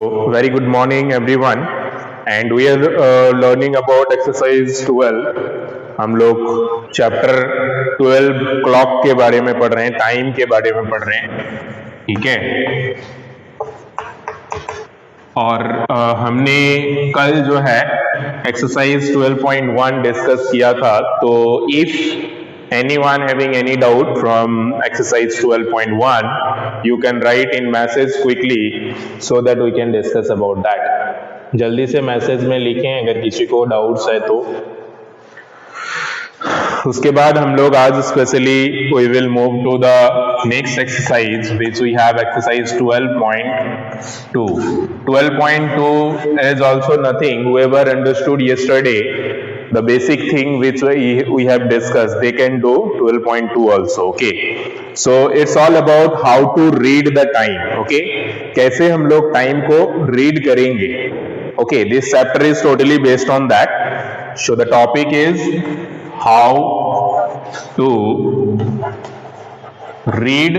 Very good morning everyone and we are learning about exercise 12. हम लोग chapter 12 clock के बारे में पढ़ रहे हैं, टाइम के बारे में पढ़ रहे हैं, ठीक है। और हमने कल जो है एक्सरसाइज 12.1 डिस्कस किया था। तो if anyone having any doubt from exercise 12.1, you can write in message quickly so that we can discuss about that. जल्दी से मैसेज में लिखें अगर किसी को डाउट्स है तो। उसके बाद हम लोग आज specially we will move to the next exercise which we have exercise 12.2. 12.2 is also nothing. Whoever understood yesterday the basic thing which we have discussed, they can do 12.2 also. Okay, so it's all about how to read the time. Okay, कैसे हम लोग time को read करेंगे. Okay, this chapter is totally based on that. So the topic is how to read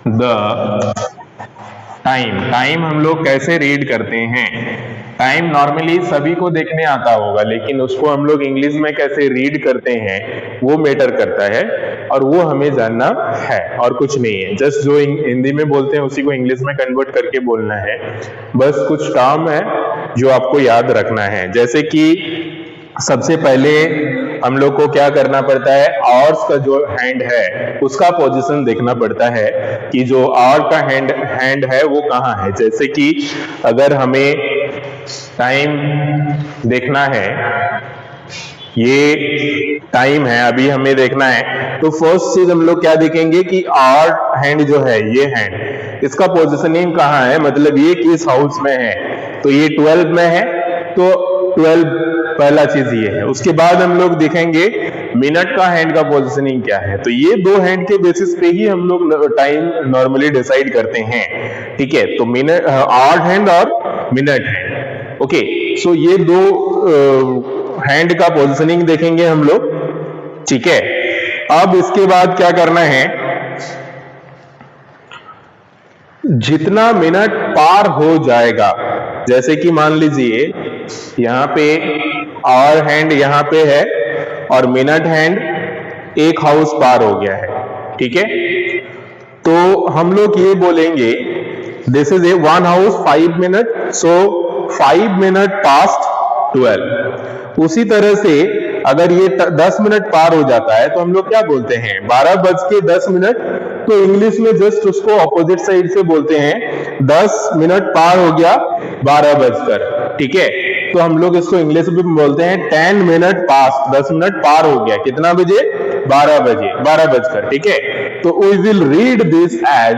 the time. Time हम लोग कैसे read करते हैं. टाइम नॉर्मली सभी को देखने आता होगा, लेकिन उसको हम लोग इंग्लिश में कैसे रीड करते हैं वो मैटर करता है और वो हमें जानना है और कुछ नहीं है. जस्ट जो हिंदी में बोलते हैं उसी को इंग्लिश में कन्वर्ट करके बोलना है. बस कुछ टर्म है जो आपको याद रखना है. जैसे कि सबसे पहले हम लोग को क्या करना पड़ता है, आवर्स का जो हैंड है उसका पोजीशन देखना पड़ता है कि जो आवर का हैंड है वो कहाँ है. जैसे कि अगर हमें टाइम देखना है, ये टाइम है अभी हमें देखना है, तो फर्स्ट चीज हम लोग क्या देखेंगे कि आवर हैंड जो है, ये हैंड, इसका पोजीशनिंग कहाँ है, मतलब ये किस हाउस में है. तो ये 12 में है, तो 12 पहला चीज ये है. उसके बाद हम लोग देखेंगे मिनट का हैंड का पोजीशनिंग क्या है. तो ये दो हैंड के बेसिस पे ही हम लोग टाइम नॉर्मली डिसाइड करते हैं, ठीक है. तो मिनट, आवर हैंड और मिनट हैंड. ओके, सो ये दो हैंड का पोजीशनिंग देखेंगे हम लोग, ठीक है. अब इसके बाद क्या करना है, जितना मिनट पार हो जाएगा, जैसे कि मान लीजिए यहाँ पे आवर हैंड यहाँ पे है और मिनट हैंड एक हाउस पार हो गया है, ठीक है. तो हम लोग ये बोलेंगे this is a 1 house 5 minute, so 5 minute past 12. उसी तरह से अगर ये 10 मिनट पार हो जाता है तो हम लोग क्या बोलते हैं, 12:10. तो इंग्लिश में जस्ट उसको ऑपोजिट साइड से बोलते हैं 10 मिनट पार हो गया 12 बजकर, ठीक है. तो हम लोग इसको इंग्लिश में बोलते हैं 10 मिनट पास्ट. 10 मिनट पार हो गया कितना बजे, 12 बजे, 12 बजकर, ठीक है. तो we will read this as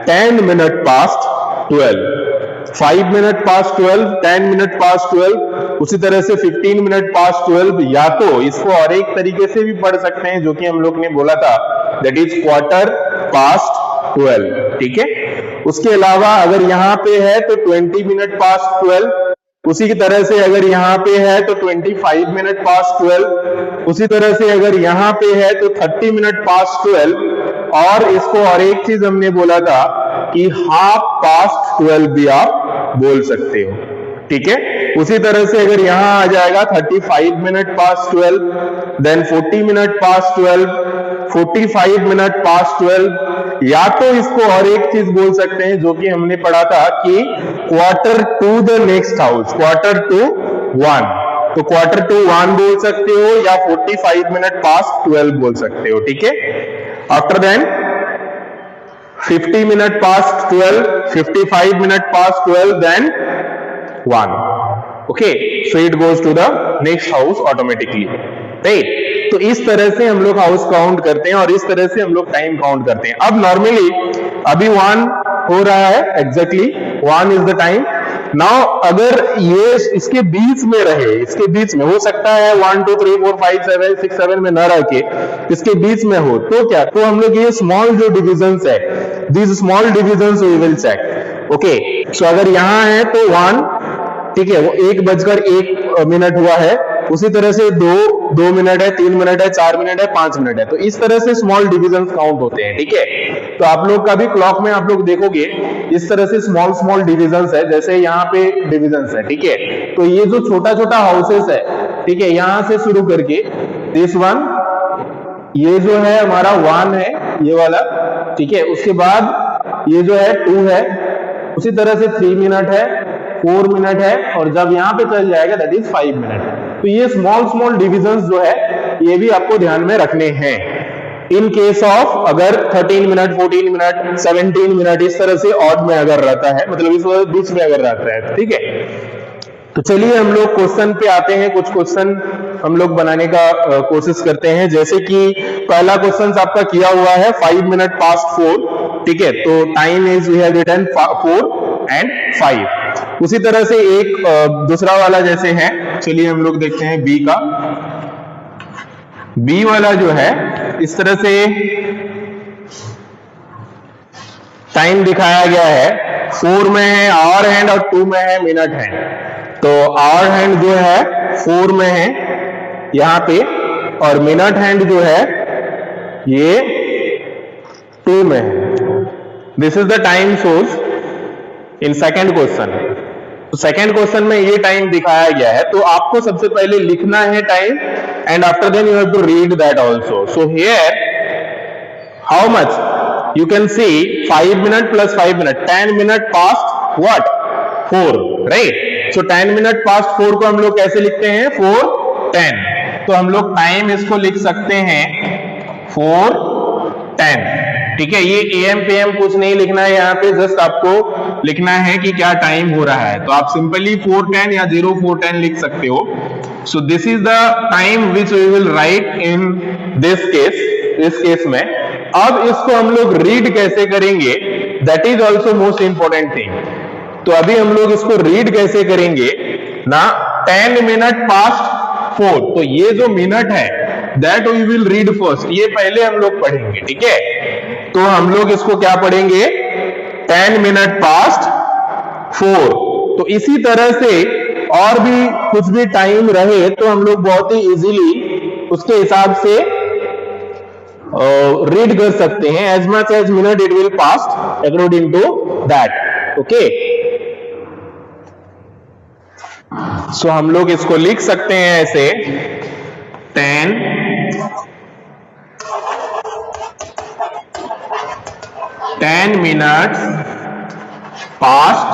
10 minute past 12. 5 minute past 12, 10 minute past 12. उसी तरह से 15 मिनट पास्ट 12, या तो इसको और एक तरीके से भी पढ़ सकते हैं जो कि हम लोग ने बोला था, दैट इज क्वार्टर पास्ट 12, ठीक है. उसके अलावा अगर यहाँ पे है तो 20 मिनट पास्ट 12. उसी की तरह से अगर यहाँ पे है तो 25 मिनट पास्ट 12. उसी तरह से अगर यहाँ पे है तो 30 मिनट पास्ट 12. और इसको और एक चीज हमने बोला था कि हाफ पास्ट 12 भी आप बोल सकते हो, ठीक है. उसी तरह से अगर यहां आ जाएगा 35 minute past 12, then 40 minute past 12, 45 minute past 12. या तो इसको और एक चीज बोल सकते हैं जो कि हमने पढ़ा था कि quarter to the next house, quarter to 1. तो क्वार्टर टू 1 बोल सकते हो या 45 मिनट पास्ट 12 बोल सकते हो, ठीक है. After then 50 minute past 12, 55 minute past 12, then 1. Okay, so it goes to the next house automatically, right? तो इस तरह से हम लोग हाउस काउंट करते हैं और इस तरह से हम लोग टाइम काउंट करते हैं. अब नॉर्मली अभी 1 हो रहा है, exactly 1 is the time. Now अगर ये इसके बीच में रहे, इसके बीच में हो सकता है 1 2 3 4 5 7 6 7 में न रह के इसके बीच में हो, तो क्या, तो हम लोग ये स्मॉल जो डिविजन्स है, this small divisions we will check. Okay, so अगर यहाँ है तो 1, ठीक है, वो 1:01 हुआ है, उसी तरह से 2 मिनट है, 3 मिनट है, 4 मिनट है, 5 मिनट है। तो इस तरह से स्मॉल डिविजन काउंट होते हैं, ठीक है। तो आप लोग का भी क्लॉक में आप लोग देखोगे इस तरह से स्मॉल स्मॉल डिविजन्स है, जैसे यहाँ पे डिविजन्स है, ठीक है। तो ये जो छोटा छोटा हाउसेस है, ठीक है, यहां से शुरू करके दिस वन, ये जो है हमारा 1 है, ये वाला, ठीक है। उसके बाद ये जो है 2 है, उसी तरह से 3 मिनट है, 4 मिनट है, और जब यहां पे चल जाएगा दैट इज 5 मिनट। तो ये स्मॉल स्मॉल डिविजन्स जो है ये भी आपको ध्यान में रखने हैं। इन केस ऑफ अगर 13 मिनट, 14 मिनट, 17 मिनट, इस तरह से ऑड में अगर रहता है, मतलब इस बीच में अगर रहता है, ठीक है। तो चलिए हम लोग क्वेश्चन पे आते हैं। कुछ क्वेश्चन हम लोग बनाने का कोशिश करते हैं। जैसे कि पहला क्वेश्चन आपका किया हुआ है 5 मिनट पास्ट 4, ठीक है। तो time is we have written 4 and 5। उसी तरह से एक दूसरा वाला जैसे है, चलिए हम लोग देखते हैं बी का। बी वाला जो है इस तरह से टाइम दिखाया गया है, 4 में है आवर हैंड और 2 में है मिनट हैंड। तो आवर हैंड जो है 4 में है यहां पे, और मिनट हैंड जो है ये 2 में है। This is the time source in second question. तो सेकेंड क्वेश्चन में ये टाइम दिखाया गया है, तो आपको सबसे पहले लिखना है time, and after then you have to read that also. So here how much you can see 5 minute plus 5 minute, 10 minute past what 4, right. So 10 minute past 4 को हम लोग कैसे लिखते हैं 4:10। तो हम लोग टाइम इसको लिख सकते हैं 4:10, ठीक है। ये AM PM कुछ नहीं लिखना है यहाँ पे, जस्ट आपको लिखना है कि क्या टाइम हो रहा है। तो आप सिंपली 4:10 या 04:10 लिख सकते हो। So this is the time which we will write in this case, इस केस में। अब इसको हम लोग रीड कैसे करेंगे, that is also most important thing. तो अभी हम लोग इसको रीड कैसे करेंगे ना, 10 मिनट पास्ट 4, तो ये जो मिनट है that we will read first, ये पहले हम लोग पढ़ेंगे, ठीक है। तो हम लोग इसको क्या पढ़ेंगे 10 मिनट पास्ट 4। तो इसी तरह से और भी कुछ भी टाइम रहे तो हम लोग बहुत ही इजीली उसके हिसाब से रीड कर सकते हैं, as much as minute it will pass according to that, okay. So हम लोग इसको लिख सकते हैं ऐसे 10 मिनट पास्ट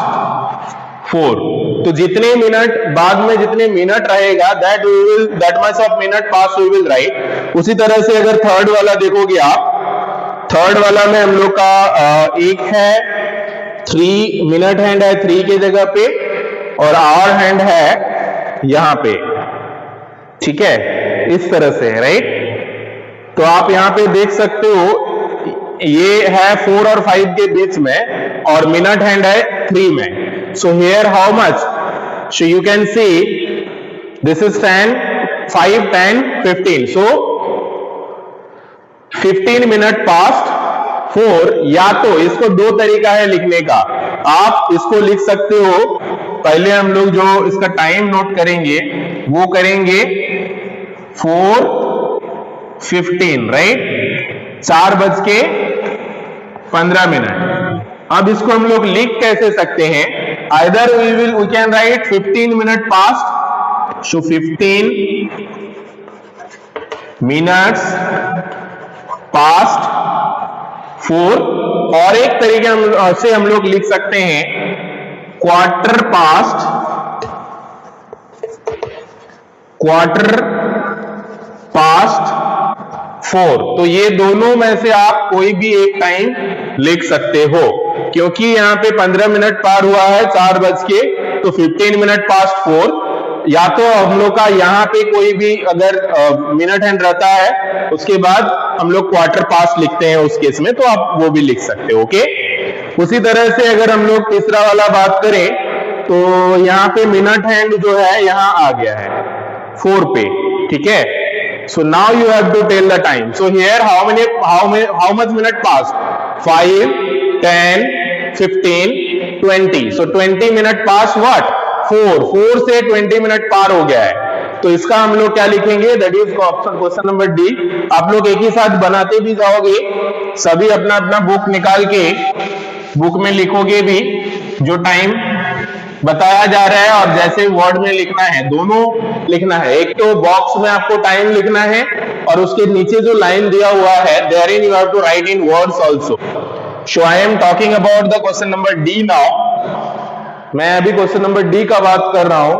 4। तो जितने मिनट बाद में जितने मिनट रहेगा that much of minute past we will write. उसी तरह से अगर थर्ड वाला देखोगे आप, थर्ड वाला में हम लोग का एक है 3 मिनट हैंड है 3 के जगह पे, और आवर हैंड है यहां पे, ठीक है, इस तरह से, राइट। तो आप यहां पे देख सकते हो ये है 4 और 5 के बीच में, और मिनट हैंड है 3 में। सो here how much, so you can see this is 10, 5, 10, 15। So 15 minute past 4। या तो इसको दो तरीका है लिखने का, आप इसको लिख सकते हो, पहले हम लोग जो इसका टाइम नोट करेंगे वो करेंगे 4:15, राइट, 4:15। अब इसको हम लोग लिख कैसे सकते हैं, either we can write 15 minute past, so 15 minutes past 4, और एक तरीके से हम लोग लिख सकते हैं क्वार्टर पास्ट 4। तो ये दोनों में से आप कोई भी एक टाइम लिख सकते हो, क्योंकि यहाँ पे 15 मिनट पार हुआ है 4 बज के, तो 15 मिनट पास्ट 4। या तो हम लोग का यहाँ पे कोई भी अगर मिनट हैंड रहता है उसके बाद हम लोग क्वार्टर पास्ट लिखते हैं उस केस में, तो आप वो भी लिख सकते हो, ओके। उसी तरह से अगर हम लोग तीसरा वाला बात करें तो यहाँ पे मिनट हैंड जो है यहाँ आ गया है 4 पे, ठीक है। So now you have to tell the time. So here how much minute pass, 5, 10, 15, 20। So 20 minute pass what 4 से 20 मिनट पार हो गया है। तो इसका हम लोग क्या लिखेंगे, that is option question number D. आप लोग एक ही साथ बनाते भी जाओगे, सभी अपना अपना बुक निकाल के बुक में लिखोगे भी, जो टाइम बताया जा रहा है और जैसे वर्ड में लिखना है, दोनों लिखना है। एक तो बॉक्स में आपको टाइम लिखना है और उसके नीचे जो लाइन दिया हुआ है, therein you have to write in words also. So I am talking about the question number D now. मैं अभी क्वेश्चन नंबर डी का बात कर रहा हूं।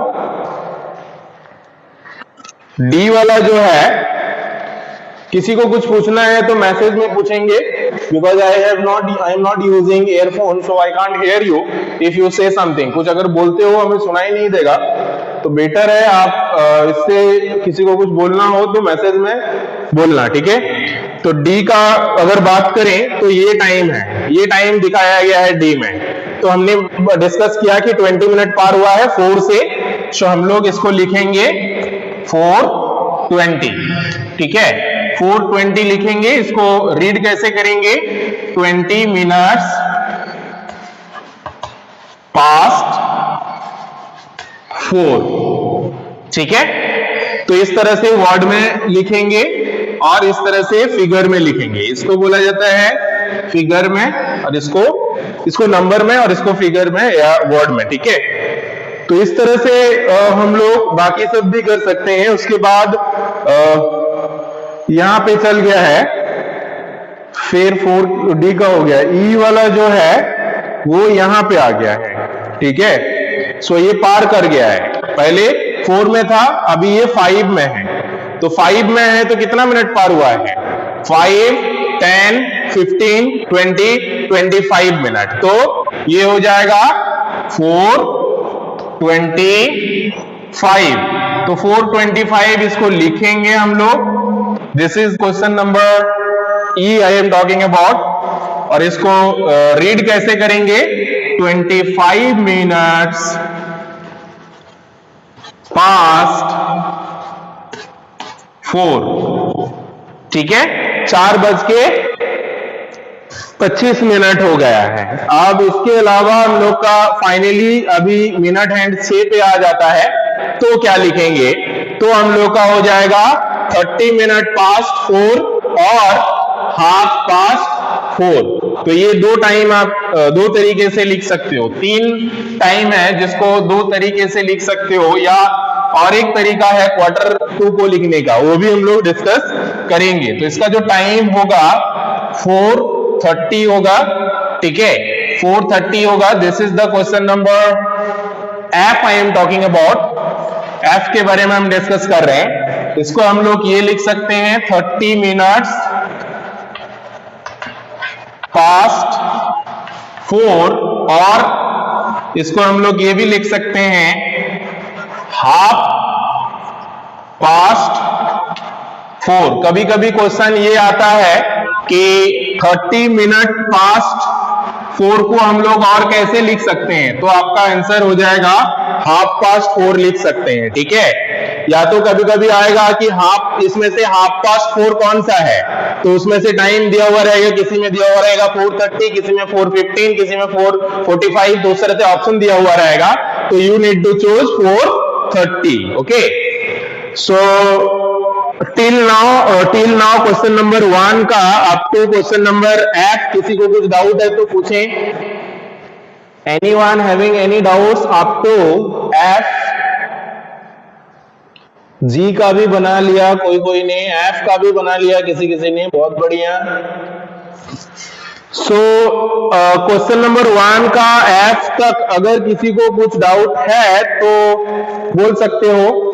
डी वाला जो है, किसी को कुछ पूछना है तो मैसेज में पूछेंगे, because I am not using earphone, so I can't hear you if you से समथिंग। कुछ अगर बोलते हो हमें सुनाई नहीं देगा, तो बेटर है आप इससे किसी को कुछ बोलना हो तो मैसेज में बोलना, ठीक है। तो डी का अगर बात करें तो ये टाइम है, ये टाइम दिखाया गया है डी में। तो हमने डिस्कस किया कि 20 मिनट पार हुआ है 4 से, तो हम लोग इसको लिखेंगे 4:20, ठीक है। 4:20 लिखेंगे। इसको रीड कैसे करेंगे, 20 मिनट्स पास्ट 4, ठीक है। तो इस तरह से वर्ड में लिखेंगे और इस तरह से फिगर में लिखेंगे। इसको बोला जाता है फिगर में, और इसको नंबर में, और इसको फिगर में या वर्ड में, ठीक है। तो इस तरह से हम लोग बाकी सब भी कर सकते हैं। उसके बाद यहां पे चल गया है, फिर 4D का हो गया, ई वाला जो है वो यहां पे आ गया है, ठीक है। सो ये पार कर गया है, पहले 4 में था, अभी ये 5 में है। तो 5 में है तो कितना मिनट पार हुआ है, 5, 10, 15, 20, 25 मिनट। तो ये हो जाएगा 4:25। तो 4:25 इसको लिखेंगे हम लोग। This is question number E I am talking about. और इसको रीड कैसे करेंगे, 25 मिनट्स पास्ट 4, ठीक है। 4:25 हो गया है। अब इसके अलावा हम लोग का फाइनली अभी मिनट हैंड 6 पे आ जाता है, तो क्या लिखेंगे, तो हम लोग का हो जाएगा 30 मिनट पास्ट 4 और हाफ पास्ट 4। तो ये दो टाइम आप दो तरीके से लिख सकते हो। 3 टाइम है जिसको 2 तरीके से लिख सकते हो, या और एक तरीका है Q2 को लिखने का, वो भी हम लोग डिस्कस करेंगे। तो इसका जो टाइम होगा 4:30 होगा, ठीक है, 4:30 होगा। This is the question number F I am talking about. F के बारे में हम डिस्कस कर रहे हैं। इसको हम लोग ये लिख सकते हैं 30 मिनट्स पास्ट 4, और इसको हम लोग ये भी लिख सकते हैं हाफ पास्ट 4। कभी कभी क्वेश्चन ये आता है कि 30 मिनट पास्ट 4 को हम लोग और कैसे लिख सकते हैं, तो आपका आंसर हो जाएगा हाफ पास्ट 4 लिख सकते हैं, ठीक है। या तो कभी कभी आएगा कि हाफ, इसमें से हाफ पास्ट 4 कौन सा है, तो उसमें से टाइम दिया हुआ रहेगा, किसी में दिया हुआ रहेगा 4:30, किसी में 4:15, किसी में 4:45, दूसरे से ऑप्शन दिया हुआ रहेगा। तो you need to choose 4:30, okay. So till now question number 1 का up to question number F। किसी को कुछ डाउट है तो पूछें। Anyone having any doubts up to F? G का भी बना लिया, कोई ने F का भी बना लिया, किसी ने, बहुत बढ़िया। सो क्वेश्चन नंबर 1 का F तक अगर किसी को कुछ डाउट है तो बोल सकते हो।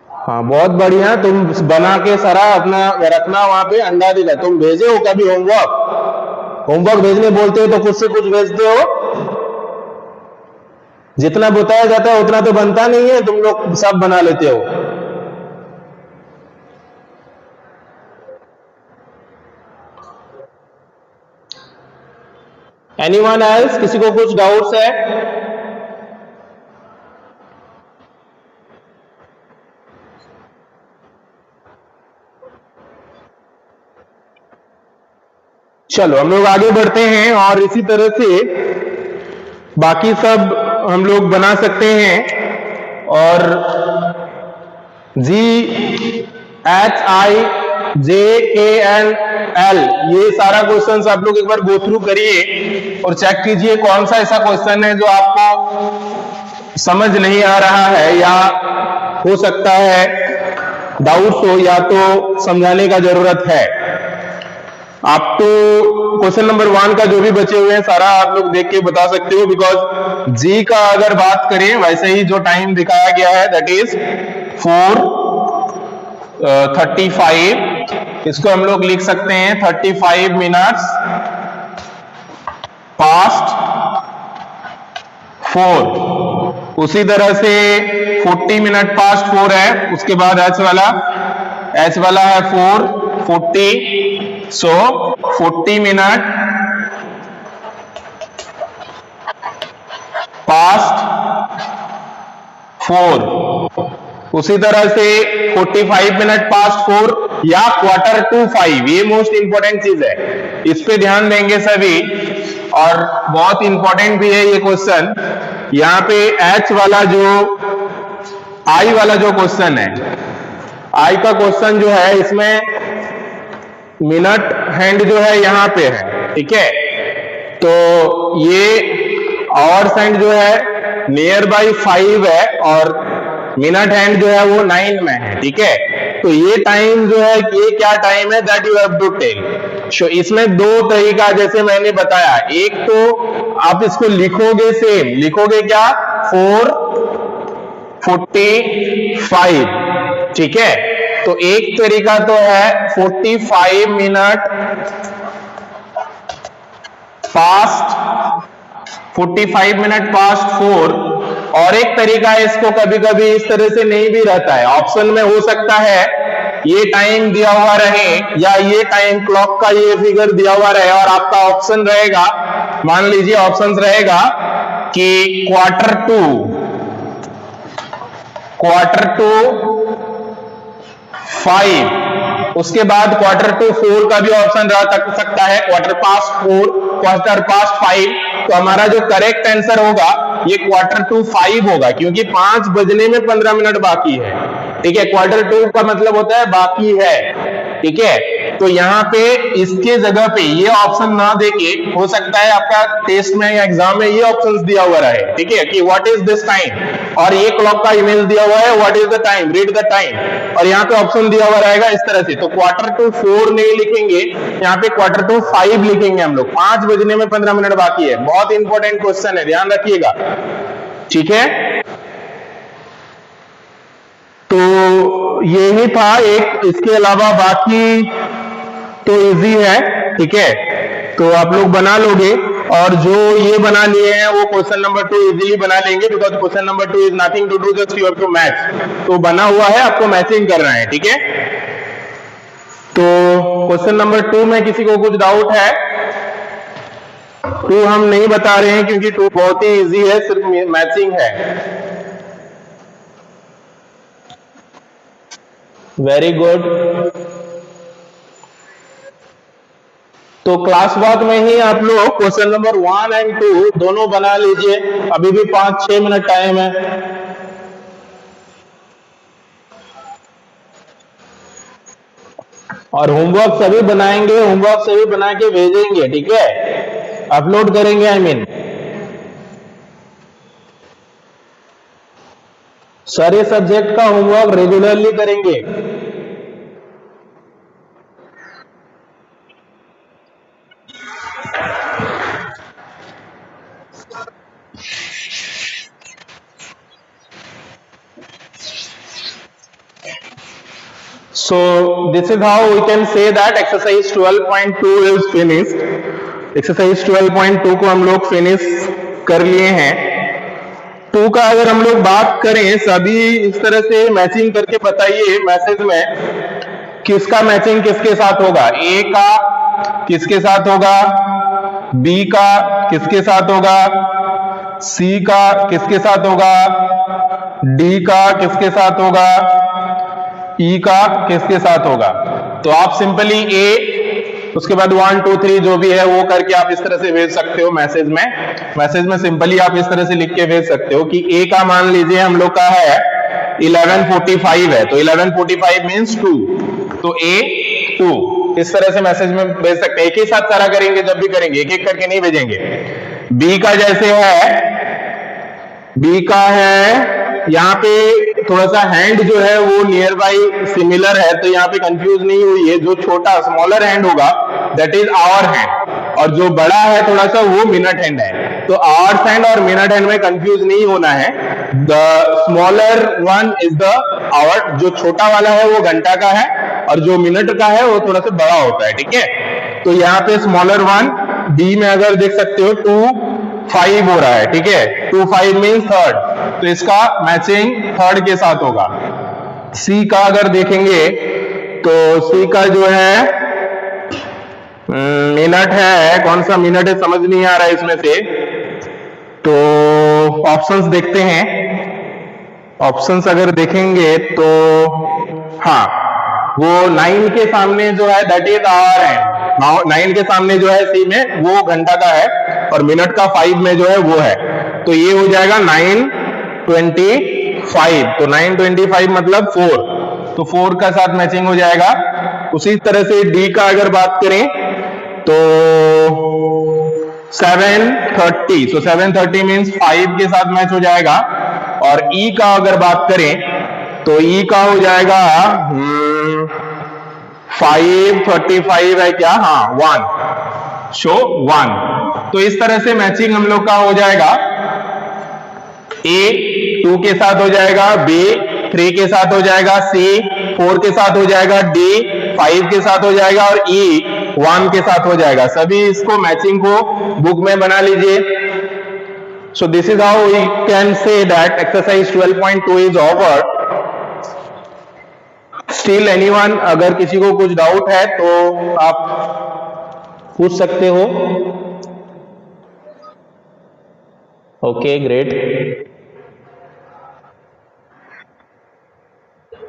हाँ, बहुत बढ़िया। तुम बना के सारा अपना रखना वहां पे, अंडा दिला। तुम भेजे हो कभी होमवर्क भेजने बोलते हो तो खुद से कुछ भेजते हो? जितना बताया जाता है उतना तो बनता नहीं है, तुम लोग सब बना लेते हो। Anyone else? किसी को कुछ डाउट्स है? चलो हम लोग आगे बढ़ते हैं और इसी तरह से बाकी सब हम लोग बना सकते हैं, और GHIJKNL ये सारा क्वेश्चन आप लोग एक बार गो थ्रू करिए और चेक कीजिए कौन सा ऐसा क्वेश्चन है जो आपको समझ नहीं आ रहा है, या हो सकता है डाउट्स हो, या तो समझाने का जरूरत है। आप तो क्वेश्चन नंबर 1 का जो भी बचे हुए हैं सारा आप लोग देख के बता सकते हो, बिकॉज जी का अगर बात करें वैसे ही जो टाइम दिखाया गया है दैट इज 4:35, इसको हम लोग लिख सकते हैं 35 मिनट्स पास्ट 4। उसी तरह से 40 मिनट पास्ट 4 है, उसके बाद एच वाला है 4:40, सो 40 मिनट पास्ट 4। उसी तरह से 45 मिनट पास्ट 4 या 4:45, ये मोस्ट इंपॉर्टेंट चीज है, इस पे ध्यान देंगे सभी, और बहुत इंपॉर्टेंट भी है ये क्वेश्चन। यहां पे एच वाला जो आई वाला जो क्वेश्चन है, आई का क्वेश्चन जो है इसमें मिनट हैंड जो है यहां पे है, ठीक है, तो ये आवर्स हैंड जो है नियर बाई 5 है और मिनट हैंड जो है वो 9 में है, ठीक है। तो ये टाइम जो है, ये क्या टाइम है that you have to tell. इसमें दो तरीका जैसे मैंने बताया, एक तो आप इसको लिखोगे सेम, लिखोगे क्या 4:45, ठीक है। तो एक तरीका तो है 45 मिनट पास्ट 45 मिनट पास्ट 4, और एक तरीका है इसको कभी कभी इस तरह से नहीं भी रहता है, ऑप्शन में हो सकता है ये टाइम दिया हुआ रहे या ये टाइम क्लॉक का ये फिगर दिया हुआ रहे, और आपका ऑप्शन रहेगा, मान लीजिए ऑप्शन रहेगा कि 4:45, उसके बाद 4:45 का भी ऑप्शन रह सकता है, 4:45, 4:45। तो हमारा जो करेक्ट आंसर होगा ये 4:45 होगा, क्योंकि 5 बजने में 15 मिनट बाकी है, ठीक है। 4:45 का मतलब होता है बाकी है, ठीक है। तो यहाँ पे इसके जगह पे ये ऑप्शन ना देके हो सकता है आपका टेस्ट में या एग्जाम में ये ऑप्शंस दिया हुआ रहे, ठीक है, कि व्हाट इज दिस टाइम, और ये क्लॉक का इमेज दिया हुआ है what is the time, read the time, और यहाँ पे ऑप्शन दिया हुआ रहेगा इस तरह से। तो 4:45 नहीं लिखेंगे, यहाँ पे 4:45 लिखेंगे हम लोग, 5 बजने में 15 मिनट बाकी है। बहुत इंपॉर्टेंट क्वेश्चन है, ध्यान रखिएगा, ठीक है। तो यही था एक, इसके अलावा बाकी तो इजी है, ठीक है, तो आप लोग बना लोगे, और जो ये बना लिए हैं वो क्वेश्चन नंबर 2 इजीली बना लेंगे, because question number 2 is nothing to do, just you have to match. तो बना हुआ है, आपको मैचिंग करना है, ठीक है। तो क्वेश्चन नंबर 2 में किसी को कुछ डाउट है? 2 हम नहीं बता रहे हैं क्योंकि 2 बहुत ही इजी है, सिर्फ मैचिंग है। Very good. तो क्लास वर्क में ही आप लोग क्वेश्चन नंबर 1 एंड 2 दोनों बना लीजिए, अभी भी 5-6 मिनट टाइम है। और होमवर्क सभी बनाएंगे, होमवर्क सभी बना के भेजेंगे, ठीक है, अपलोड करेंगे, आई मीन सारे सब्जेक्ट का होमवर्क रेगुलरली करेंगे। So this is how we can say that exercise 12.2 is finished. Exercise 12.2 को हम लोग फिनिश कर लिए हैं। 2 का अगर हम लोग बात करें, सभी इस तरह से मैचिंग करके बताइए मैसेज में, किसका मैचिंग किसके साथ होगा, ए का किसके साथ होगा, बी का किसके साथ होगा, सी का किसके साथ होगा, डी का किसके साथ होगा, ई का किसके साथ होगा। तो आप सिंपली ए उसके बाद 1 2 3 जो भी है वो करके आप इस तरह से भेज सकते हो मैसेज में सिंपली आप इस तरह से लिख के भेज सकते हो कि ए का मान लीजिए हम लोग का है 11:45 है, तो 11:45 मीन्स 2, तो ए 2, इस तरह से मैसेज में भेज सकते हैं। एक ही साथ सारा करेंगे, जब भी करेंगे एक एक करके नहीं भेजेंगे। बी का जैसे है, बी का है यहाँ पे थोड़ा सा हैंड जो है वो नियर बाई सिमिलर है, तो यहाँ पे कंफ्यूज नहीं हुई है। जो छोटा स्मॉलर हैंड होगा दैट इज आवर हैंड, और जो बड़ा है थोड़ा सा वो मिनट हैंड है। तो आवर्स हैंड और मिनट हैंड में कंफ्यूज नहीं होना है। The smaller one is the hour, जो छोटा वाला है वो घंटा का है और जो मिनट का है वो थोड़ा सा बड़ा होता है, ठीक है। तो यहाँ पे स्मॉलर वन बी में अगर देख सकते हो 2 5 हो रहा है, ठीक है। 2 5 मीन्स थर्ड, तो इसका मैचिंग थर्ड के साथ होगा। सी का अगर देखेंगे तो सी का जो है मिनट है, कौन सा मिनट है समझ नहीं आ रहा है इसमें से, तो ऑप्शंस देखते हैं। ऑप्शंस अगर देखेंगे तो हाँ, वो 9 के सामने जो है दैट इज आवर है, 9 के सामने जो है सी में वो घंटा का है, और मिनट का 5 में जो है वो है, तो ये हो जाएगा 9:25। तो 9:25 मतलब 4, तो 4 का साथ मैचिंग हो जाएगा। उसी तरह से डी का अगर बात करें तो 7:30, तो 7:30 मीन्स 5 के साथ मैच हो जाएगा। और ई का अगर बात करें तो ई का हो जाएगा 5:35 है क्या, हाँ 1, शो 1। तो इस तरह से मैचिंग हम लोग का हो जाएगा। ए 2 के साथ हो जाएगा, बी 3 के साथ हो जाएगा, सी 4 के साथ हो जाएगा, डी 5 के साथ हो जाएगा और ई 1 के साथ हो जाएगा। सभी इसको मैचिंग को बुक में बना लीजिए। So this is how we can say that exercise 12.2 is over. Still anyone, अगर किसी को कुछ डाउट है तो आप पूछ सकते हो। Okay great.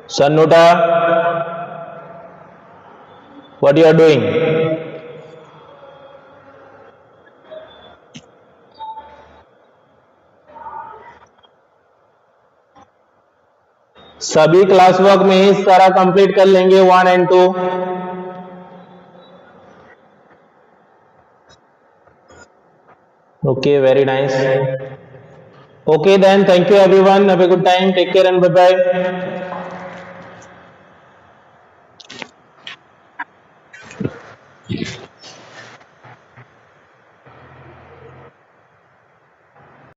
Sanuta, what you are doing? सभी क्लास वर्क में ही सारा कंप्लीट कर लेंगे 1 and 2। Okay, very nice. Okay then, thank you everyone. Have a good time. Take care and bye bye.